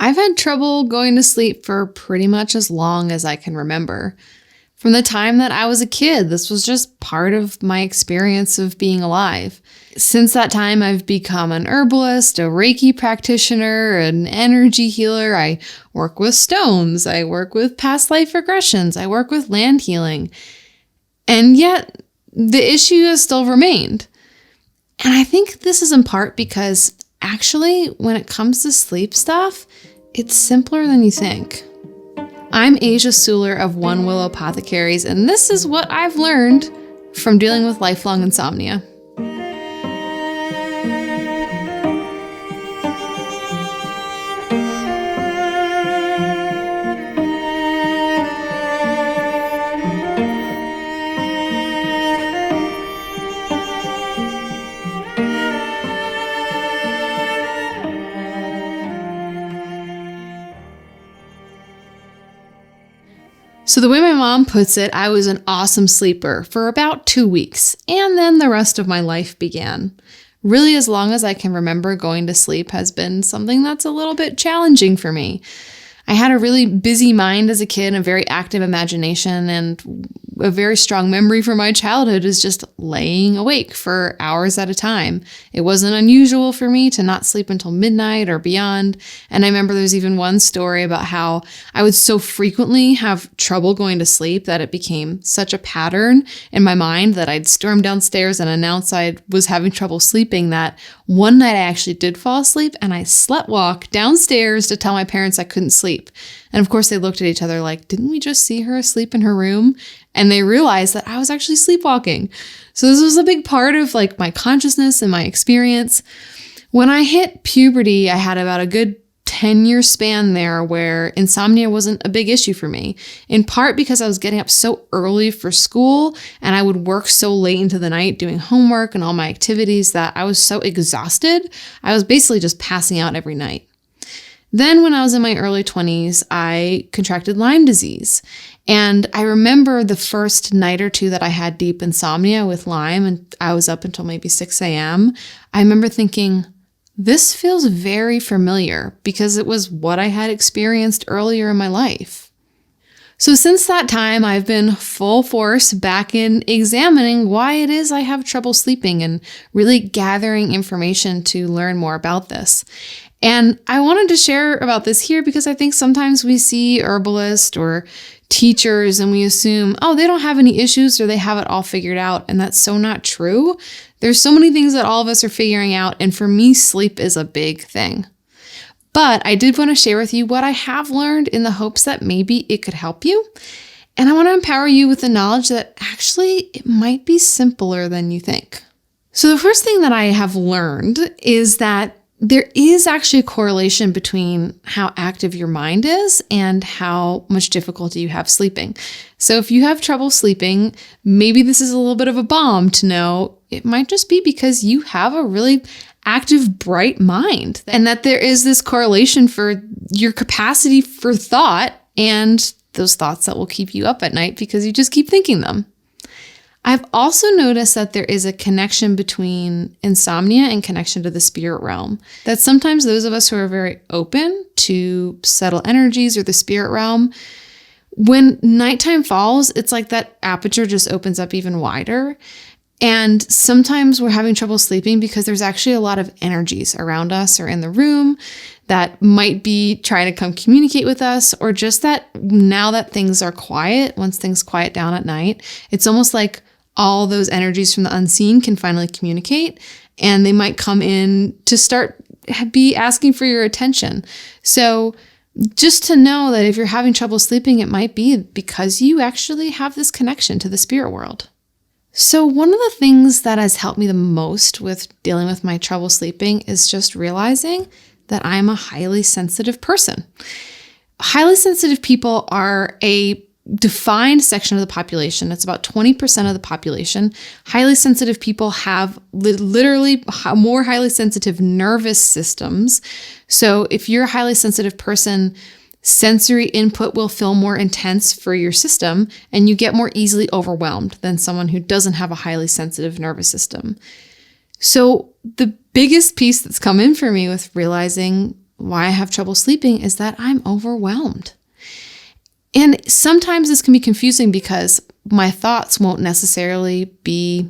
I've had trouble going to sleep for pretty much as long as I can remember. From the time that I was a kid, this was just part of my experience of being alive. Since that time, I've become an herbalist, a Reiki practitioner, an energy healer. I work with stones. I work with past life regressions. I work with land healing. And yet, the issue has still remained. And I think this is in part because actually, when it comes to sleep stuff, it's simpler than you think. I'm Asia Suler of One Willow Apothecaries, and this is what I've learned from dealing with lifelong insomnia. So the way my mom puts it, I was an awesome sleeper for about 2 weeks, and then the rest of my life began. Really, as long as I can remember, going to sleep has been something that's a little bit challenging for me. I had a really busy mind as a kid, a very active imagination, and a very strong memory from my childhood is just laying awake for hours at a time. It wasn't unusual for me to not sleep until midnight or beyond. And I remember there's even one story about how I would so frequently have trouble going to sleep that it became such a pattern in my mind that I'd storm downstairs and announce I was having trouble sleeping, that one night I actually did fall asleep and I sleptwalked downstairs to tell my parents I couldn't sleep. And of course they looked at each other like, didn't we just see her asleep in her room? And they realized that I was actually sleepwalking. So this was a big part of my consciousness and my experience. When I hit puberty, I had about a good 10-year span there where insomnia wasn't a big issue for me, in part because I was getting up so early for school and I would work so late into the night doing homework and all my activities that I was so exhausted. I was basically just passing out every night. Then when I was in my early 20s, I contracted Lyme disease. And I remember the first night or two that I had deep insomnia with Lyme, and I was up until maybe 6 a.m. I remember thinking, this feels very familiar because it was what I had experienced earlier in my life. So since that time, I've been full force back in examining why it is I have trouble sleeping and really gathering information to learn more about this. And I wanted to share about this here because I think sometimes we see herbalists or teachers and we assume, oh, they don't have any issues or they have it all figured out. And that's so not true. There's so many things that all of us are figuring out. And for me, sleep is a big thing. But I did want to share with you what I have learned in the hopes that maybe it could help you. And I want to empower you with the knowledge that actually it might be simpler than you think. So the first thing that I have learned is that there is actually a correlation between how active your mind is and how much difficulty you have sleeping. So if you have trouble sleeping, maybe this is a little bit of a bomb to know it might just be because you have a really active, bright mind, and that there is this correlation for your capacity for thought and those thoughts that will keep you up at night because you just keep thinking them. I've also noticed that there is a connection between insomnia and connection to the spirit realm. That sometimes those of us who are very open to subtle energies or the spirit realm, when nighttime falls, it's like that aperture just opens up even wider. And sometimes we're having trouble sleeping because there's actually a lot of energies around us or in the room that might be trying to come communicate with us, or just that now that things are quiet, once things quiet down at night, it's almost like all those energies from the unseen can finally communicate, and they might come in to start be asking for your attention. So just to know that if you're having trouble sleeping, it might be because you actually have this connection to the spirit world. So one of the things that has helped me the most with dealing with my trouble sleeping is just realizing that I'm a highly sensitive person. Highly sensitive people are a defined section of the population. It's about 20% of the population. Highly sensitive people have literally more highly sensitive nervous systems. So if you're a highly sensitive person, sensory input will feel more intense for your system, and you get more easily overwhelmed than someone who doesn't have a highly sensitive nervous system. So the biggest piece that's come in for me with realizing why I have trouble sleeping is that I'm overwhelmed. And sometimes this can be confusing because my thoughts won't necessarily be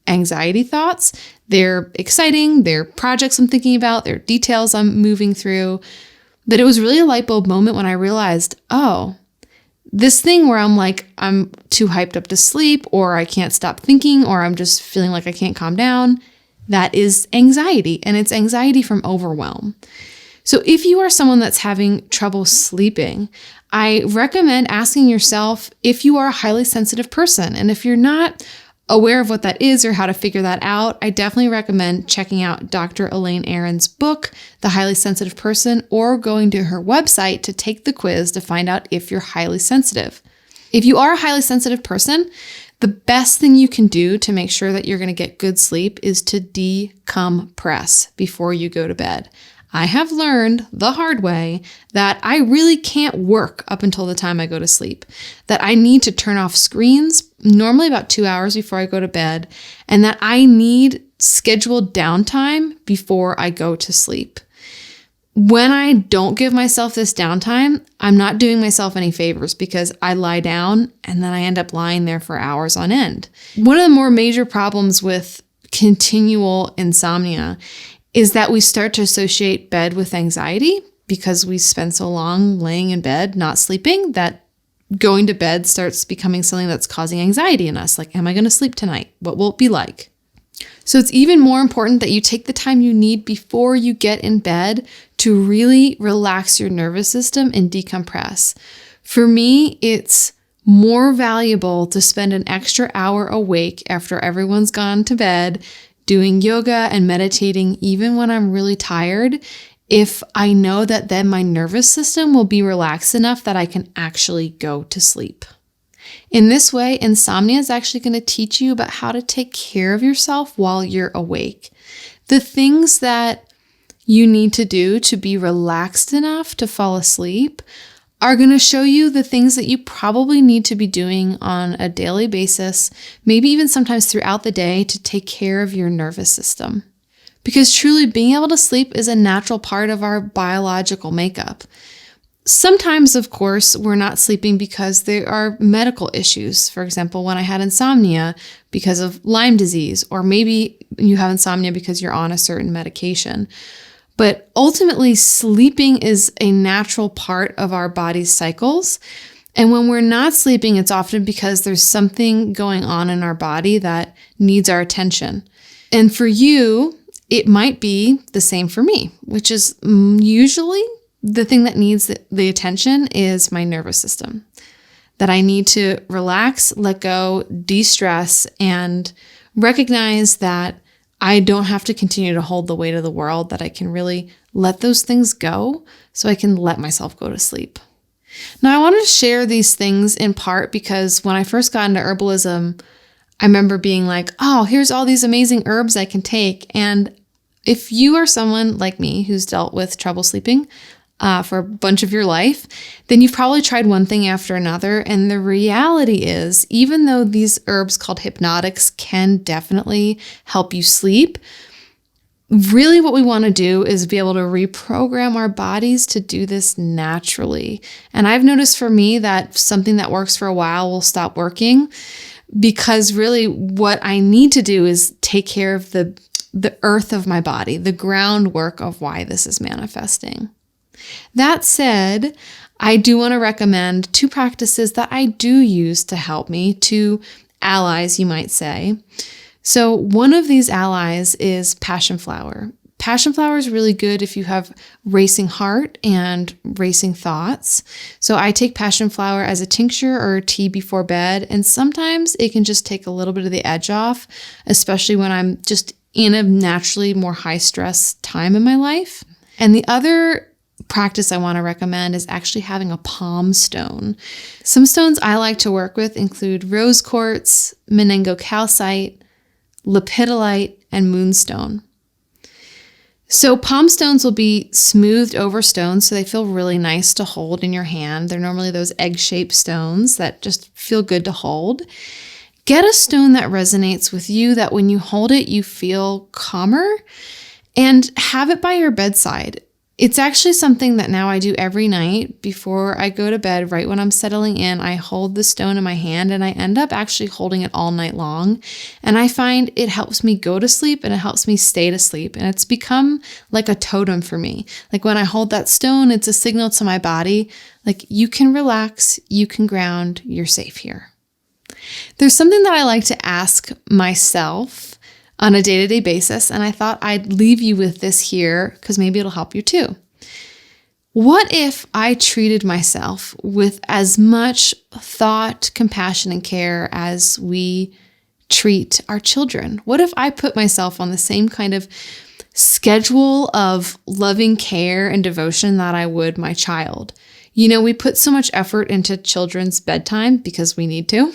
anxiety thoughts. They're exciting, they're projects I'm thinking about, they're details I'm moving through. But it was really a light bulb moment when I realized, oh, this thing where I'm like, I'm too hyped up to sleep, or I can't stop thinking, or I'm just feeling like I can't calm down, that is anxiety, and it's anxiety from overwhelm. So if you are someone that's having trouble sleeping, I recommend asking yourself if you are a highly sensitive person. And if you're not aware of what that is or how to figure that out, I definitely recommend checking out Dr. Elaine Aron's book, The Highly Sensitive Person, or going to her website to take the quiz to find out if you're highly sensitive. If you are a highly sensitive person, the best thing you can do to make sure that you're going to get good sleep is to decompress before you go to bed. I have learned the hard way that I really can't work up until the time I go to sleep, that I need to turn off screens normally about 2 hours before I go to bed, and that I need scheduled downtime before I go to sleep. When I don't give myself this downtime, I'm not doing myself any favors because I lie down and then I end up lying there for hours on end. One of the more major problems with continual insomnia is that we start to associate bed with anxiety because we spend so long laying in bed, not sleeping, that going to bed starts becoming something that's causing anxiety in us. Like, am I going to sleep tonight? What will it be like? So it's even more important that you take the time you need before you get in bed to really relax your nervous system and decompress. For me, it's more valuable to spend an extra hour awake after everyone's gone to bed doing yoga and meditating, even when I'm really tired, if I know that then my nervous system will be relaxed enough that I can actually go to sleep. In this way, insomnia is actually going to teach you about how to take care of yourself while you're awake. The things that you need to do to be relaxed enough to fall asleep are going to show you the things that you probably need to be doing on a daily basis, maybe even sometimes throughout the day, to take care of your nervous system. Because truly being able to sleep is a natural part of our biological makeup. Sometimes, of course, we're not sleeping because there are medical issues. For example, when I had insomnia because of Lyme disease, or maybe you have insomnia because you're on a certain medication. But ultimately, sleeping is a natural part of our body's cycles. And when we're not sleeping, it's often because there's something going on in our body that needs our attention. And for you, it might be the same for me, which is usually the thing that needs the attention is my nervous system. That I need to relax, let go, de-stress, and recognize that I don't have to continue to hold the weight of the world, that I can really let those things go so I can let myself go to sleep. Now, I wanted to share these things in part because when I first got into herbalism, I remember being like, oh, here's all these amazing herbs I can take. And if you are someone like me who's dealt with trouble sleeping for a bunch of your life, then you've probably tried one thing after another. And the reality is, even though these herbs called hypnotics can definitely help you sleep, really what we want to do is be able to reprogram our bodies to do this naturally. And I've noticed for me that something that works for a while will stop working because really what I need to do is take care of the earth of my body, the groundwork of why this is manifesting. That said, I do want to recommend two practices that I do use to help me, two allies, you might say. So one of these allies is passion flower. Passion flower is really good if you have racing heart and racing thoughts. So I take passion flower as a tincture or a tea before bed, and sometimes it can just take a little bit of the edge off, especially when I'm just in a naturally more high stress time in my life. And the other practice I want to recommend is actually having a palm stone. Some stones I like to work with include rose quartz, meningocalcite, lepidolite, and moonstone. So palm stones will be smoothed over stones, so they feel really nice to hold in your hand. They're normally those egg-shaped stones that just feel good to hold. Get a stone that resonates with you, that when you hold it, you feel calmer, and have it by your bedside. It's actually something that now I do every night before I go to bed. Right when I'm settling in, I hold the stone in my hand and I end up actually holding it all night long. And I find it helps me go to sleep and it helps me stay to sleep. And it's become like a totem for me. Like when I hold that stone, it's a signal to my body, like you can relax, you can ground, you're safe here. There's something that I like to ask myself on a day-to-day basis, and I thought I'd leave you with this here because maybe it'll help you too. What if I treated myself with as much thought, compassion, and care as we treat our children? What if I put myself on the same kind of schedule of loving care and devotion that I would my child? You know, we put so much effort into children's bedtime because we need to.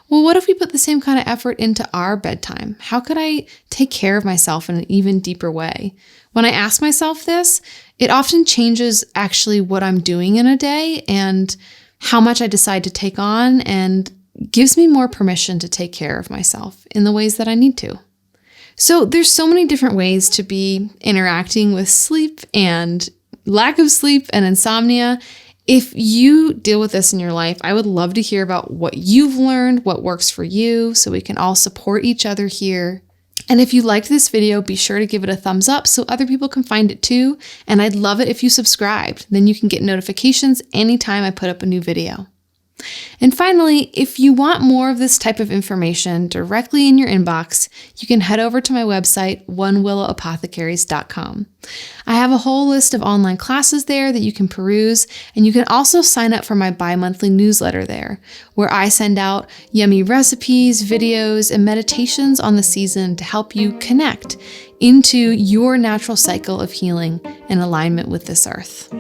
Well, what if we put the same kind of effort into our bedtime? How could I take care of myself in an even deeper way? When I ask myself this, it often changes actually what I'm doing in a day and how much I decide to take on, and gives me more permission to take care of myself in the ways that I need to. So there's so many different ways to be interacting with sleep and lack of sleep and insomnia. If you deal with this in your life, I would love to hear about what you've learned, what works for you, so we can all support each other here. And if you liked this video, be sure to give it a thumbs up so other people can find it too. And I'd love it if you subscribed. Then you can get notifications anytime I put up a new video. And finally, if you want more of this type of information directly in your inbox, you can head over to my website, onewillowapothecaries.com. I have a whole list of online classes there that you can peruse, and you can also sign up for my bi-monthly newsletter there, where I send out yummy recipes, videos, and meditations on the season to help you connect into your natural cycle of healing in alignment with this earth.